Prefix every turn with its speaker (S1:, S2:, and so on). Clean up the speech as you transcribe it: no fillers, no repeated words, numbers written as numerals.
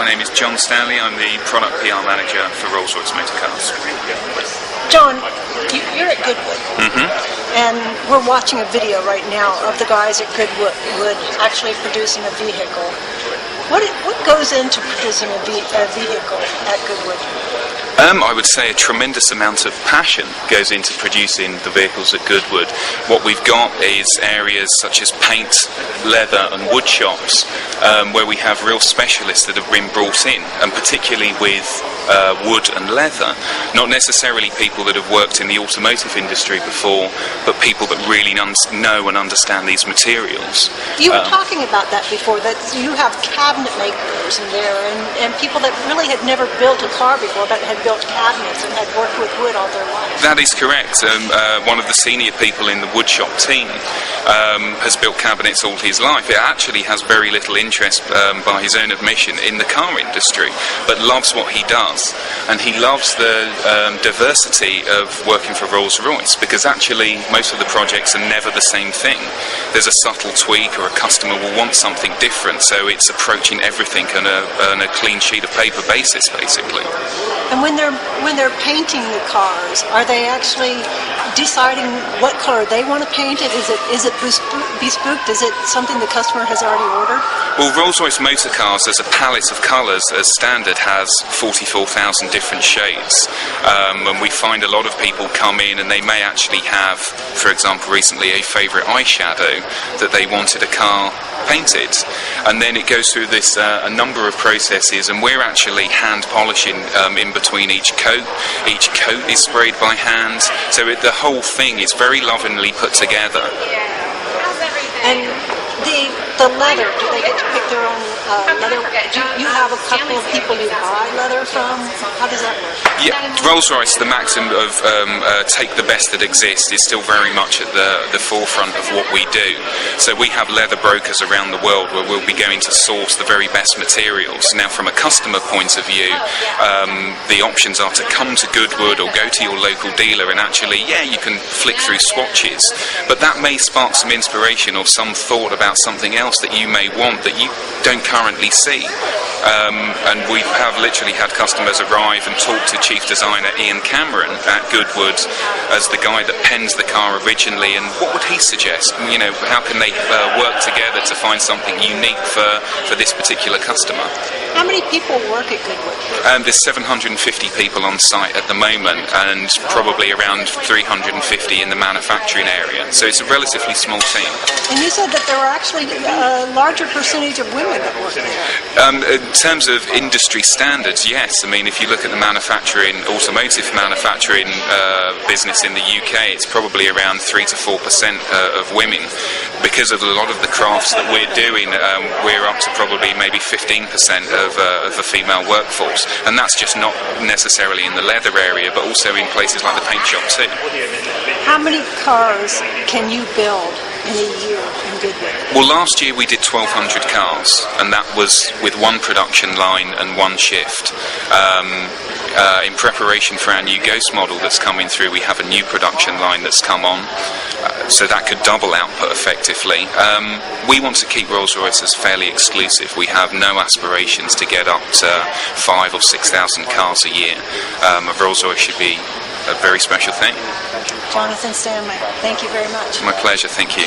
S1: My name is Jon Stanley. I'm the Product PR Manager for Rolls-Royce Motor Cars.
S2: John, you're at Goodwood, and we're watching a video right now of the guys at Goodwood actually producing a vehicle. What goes into producing a vehicle at Goodwood?
S1: I would say a tremendous amount of passion goes into producing the vehicles at Goodwood. What we've got is areas such as paint, leather and wood shops where we have real specialists that have been brought in, and particularly with wood and leather, not necessarily people that have worked in the automotive industry before, but people that really know and understand these materials.
S2: You were talking about that before, that you have cabinet makers in there and people that really had never built a car before but had built cabinets and had worked with wood all their lives.
S1: That is correct. One of the senior people in the woodshop team has built cabinets all his life. It actually has very little interest, by his own admission, in the car industry, but loves what he does. And he loves the diversity of working for Rolls-Royce, because actually most of the projects are never the same thing. There's a subtle tweak, or a customer will want something different, so it's approaching everything on a clean sheet of paper basis, basically.
S2: And when they're painting the cars, are they actually deciding what color they want to paint it? Is it bespoke? Is it something the customer has already ordered?
S1: Well, Rolls-Royce Motor Cars, as a palette of colours, as standard, has 44,000 different shades. And we find a lot of people come in and they may actually have, for example, recently a favourite eyeshadow that they wanted a car painted, and then it goes through this a number of processes, and we're actually hand polishing in between each coat. Each coat is sprayed by hand, so the whole thing is very lovingly put together.
S2: And the leather, do they get to pick their own leather? Do you have a couple of people you buy leather from? How does that work?
S1: Yeah, Rolls-Royce, the maxim of take the best that exists, is still very much at the forefront of what we do. So we have leather brokers around the world where we'll be going to source the very best materials. Now, from a customer point of view, the options are to come to Goodwood or go to your local dealer and actually, you can flick through swatches, but that may spark some inspiration or some thought about something else that you may want that you don't currently see. And we have literally had customers arrive and talk to Chief Designer Ian Cameron at Goodwood as the guy that pens the car originally, and what would he suggest? How can they work together to find something unique for this particular customer?
S2: How many people work at Goodwood?
S1: There's 750 people on site at the moment, and probably around 350 in the manufacturing area. So it's a relatively small team.
S2: And you said that there were actually a larger percentage of women that work there.
S1: In terms of industry standards, yes. I mean, if you look at the automotive manufacturing business in the UK, it's probably around 3 to 4% of women. Because of a lot of the crafts that we're doing, we're up to probably maybe 15% of a female workforce, and that's just not necessarily in the leather area, but also in places like the paint shop too.
S2: How many cars can you build in a year in Goodwood?
S1: Well, last year we did 1,200 cars, and that was with one production line and one shift. In preparation for our new Ghost model that's coming through, we have a new production line that's come on, so that could double output effectively. We want to keep Rolls-Royce as fairly exclusive. We have no aspirations to get up to 5,000 or 6,000 cars a year. Rolls-Royce should be a very special thing.
S2: Jonathan Stanley, thank you very much.
S1: My pleasure, thank you.